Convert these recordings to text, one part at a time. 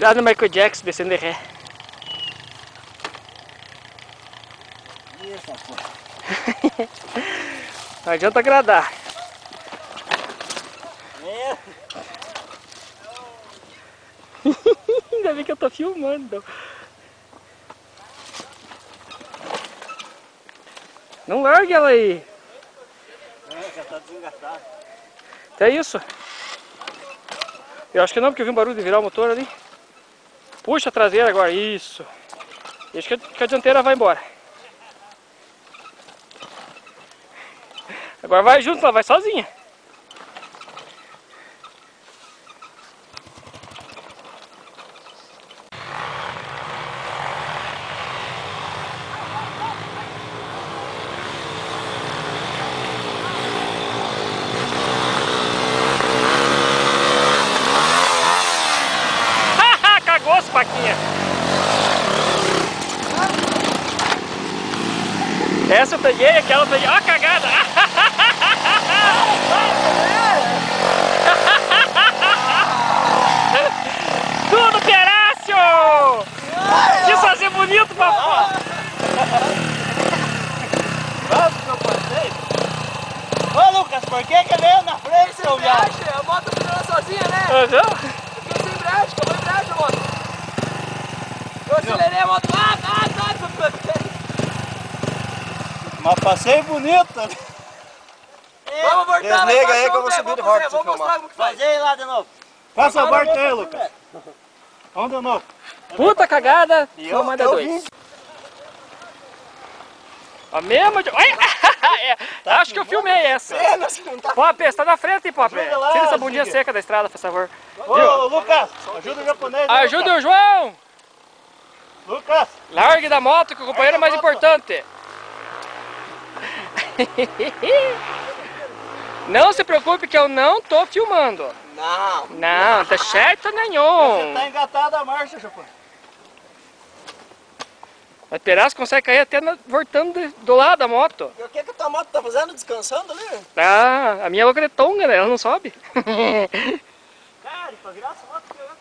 Inspirado no Michael Jackson descendo de ré. Eita, pô. Não adianta agradar. É. Ainda bem que eu tô filmando. Não largue ela aí. É, já tá desengatado. É isso. Eu acho que não, porque eu vi um barulho de virar o motor ali. Puxa a traseira agora, isso. Deixa que a dianteira vai embora. Agora vai junto, ela vai sozinha. Cagou, Paquinha. Essa eu peguei, aquela eu peguei. Ó a cagada! Tudo, Perácio! Quis fazer bonito, papai! Vamos que eu passei? Ô Lucas, por que veio na frente, seu viado? A moto virou sozinha, né? Aham. Fiquei sem embreagem, acabou a embreagem a moto. Eu acelerei a moto, Mas passei bonito. Vamos voltar, Desliga aí que eu vou subir de volta. Vamos mostrar como que faz. Fazer aí lá de novo. Faça a volta aí, Lucas. Vamos de novo. Puta cagada, E só manda dois. vim. A mesma de... É, acho que eu filmei essa. Pop, você tá na frente, Pop. Ajuda lá, Tira essa bundinha Zig. seca da estrada, por favor. Ô, Lucas, ajuda o japonês. aí, Ajude o João! Lucas. Largue da moto que o companheiro é mais importante. Não se preocupe que eu não tô filmando. Não. Não, tá certo Você nenhum. tá engatado a marcha, japonês. Mas Perácio consegue cair até voltando do lado da moto. E o que a tua moto tá fazendo? Descansando ali? Ah, a minha é louca de tonga, né? Ela não sobe. Cara, pra virar essa moto aqui, ó.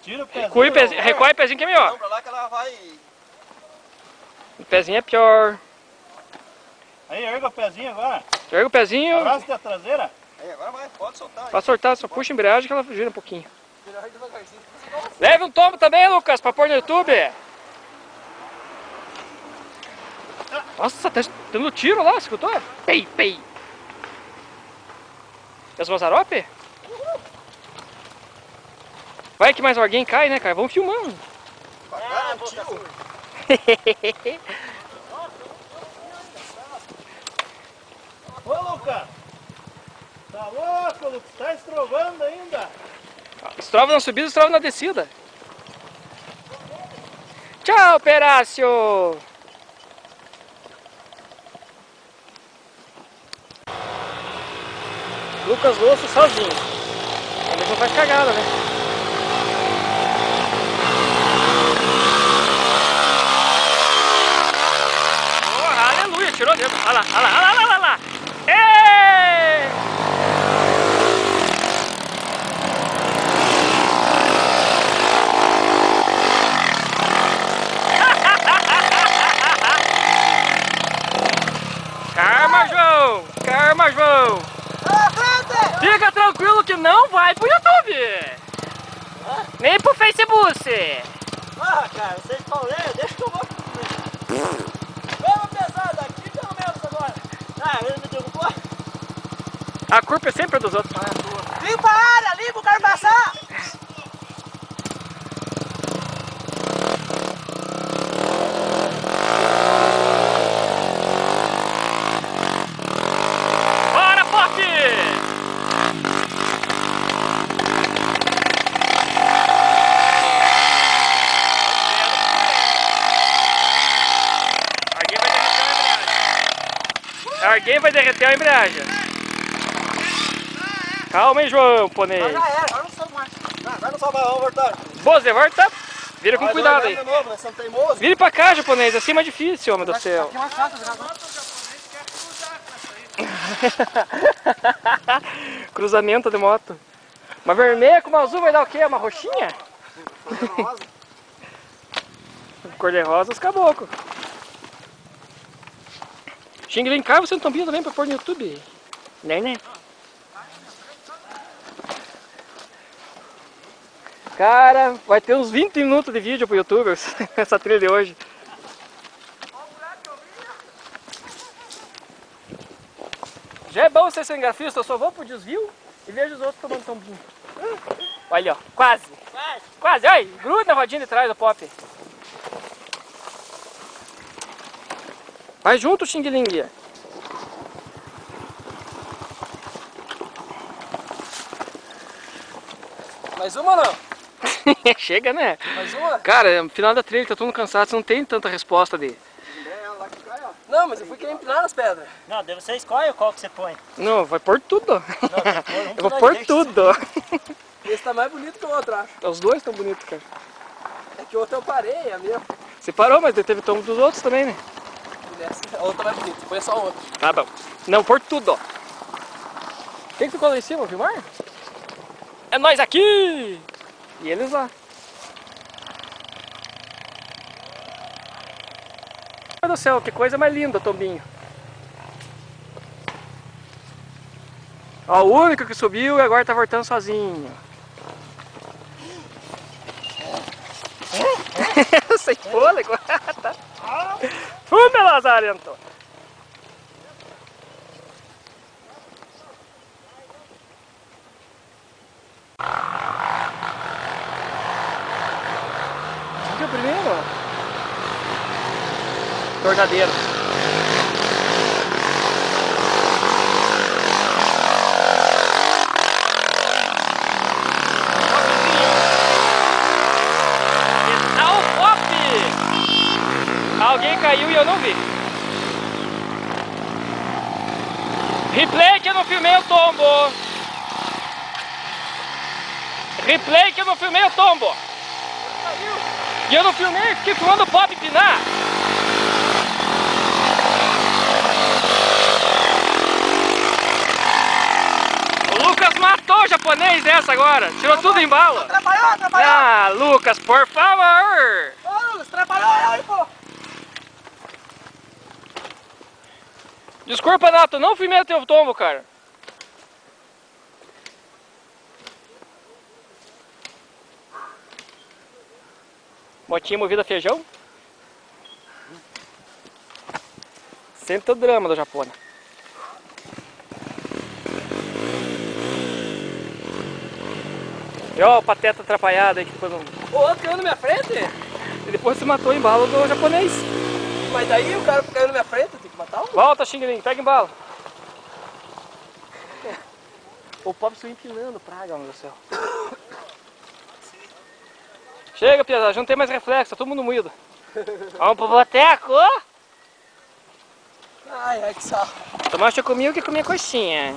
Tira o pezinho. Recolhe o pezinho que é melhor. Vamos pra lá que ela vai... O pezinho é pior. Aí, erga o pezinho agora. Erga o pezinho. Arrasta a traseira. Aí, agora vai, pode soltar. Pra soltar, só puxa a embreagem que ela gira um pouquinho. Virar devagarzinho. Leve um tombo também, Lucas, pra pôr no YouTube. Nossa, tá dando tiro lá, escutou? Pei, pei. É os Mazarope? Vai que mais alguém cai, né, cara? Vamos filmando. Tio. Ô, Lucas. Tá louco, Lucas? Tá estrovando ainda. Estrova na subida, estrova na descida. Tchau, Perácio! Lucas Losso sozinho. Ele não faz cagada, né? Oh, aleluia, tirou dentro. Olha lá, olha lá, olha lá, olha lá. Ei! Calma, João! Calma, João! Fica tranquilo que não vai pro YouTube! Nem pro Facebook! Ah, cara, vocês estão lendo? Deixa que eu vou. Vamos pesar daqui pelo menos agora. Ah, ele me derrubou. A culpa é sempre dos outros. Limpa a área, limpa o cara passar. Bora, Pop! Alguém vai derreter a embreagem. Calma, hein, João, ponês. Já era, agora não sobe mais. Agora não sobe mais, vamos voltar. Boze, volta. Vira com cuidado aí. De novo, nós somos teimosos. Vire pra cá, japonês. Assim é mais difícil, homem do céu. Aqui é mais fácil, Cruzamento de moto. Uma vermelha com uma azul vai dar o quê? Uma roxinha? Cor-de-rosa. Cor-de-rosa, os caboclos. Xing Ling, carva você um tombinho também pra pôr no YouTube. Né? Cara, vai ter uns 20 minutos de vídeo pro YouTube essa trilha de hoje. Já é bom ser cinegrafista, eu só vou pro desvio e vejo os outros tomando tombinho. Olha, ó, quase. Quase, olha, gruda na rodinha de trás do pop. Vai junto, Xing Ling. Mais uma ou não? Chega, né? Mais uma? Cara, no final da trilha tá todo mundo cansado, você não tem tanta resposta de... Não, mas eu fui querer empinar as pedras. Não, daí você escolhe qual que você põe. Não, vai pôr tudo. Não, um Eu vou pôr tudo. Esse tá mais bonito que o outro, acho. Os dois estão bonitos, cara. É que o outro eu parei, é mesmo. Você parou, mas teve tombo dos outros também, né? O outro tá mais bonito, põe só o outro. Tá bom. Não, pôr tudo, ó. Quem que ficou lá em cima, filmar? É nós aqui! E eles lá. Meu Deus do céu, que coisa mais linda, tombinho. Ó, o único que subiu e agora tá voltando sozinho. Sem fôlego. Tá. Fume, Lazarento. O que é o primeiro? Tornadeiro. Alguém caiu e eu não vi. Replay que eu não filmei o tombo. Replay que eu não filmei o tombo. E eu não filmei, fiquei filmando o pop pinar. O Lucas matou o japonês dessa agora. Tirou tudo em bala. Atrapalhou! Ah, Lucas, por favor. Ô, Lucas, atrapalhou, pô! Desculpa, Nato, não filmei teu tombo, cara. Motinha movida a feijão. Sempre o drama do Japão. E ó, o pateta atrapalhado aí que depois não... O outro caiu na minha frente? E depois se matou em bala do japonês. Mas daí o cara caiu na minha frente, tem que matar um? Volta, Xing Ling, pega em bala. O pobre saiu empinando praga, meu Deus do céu. Chega, piazada, já não tem mais reflexo, tá todo mundo moído. Vamos pro boteco? Ai, que sarro. Tomar chocominho que comia coxinha.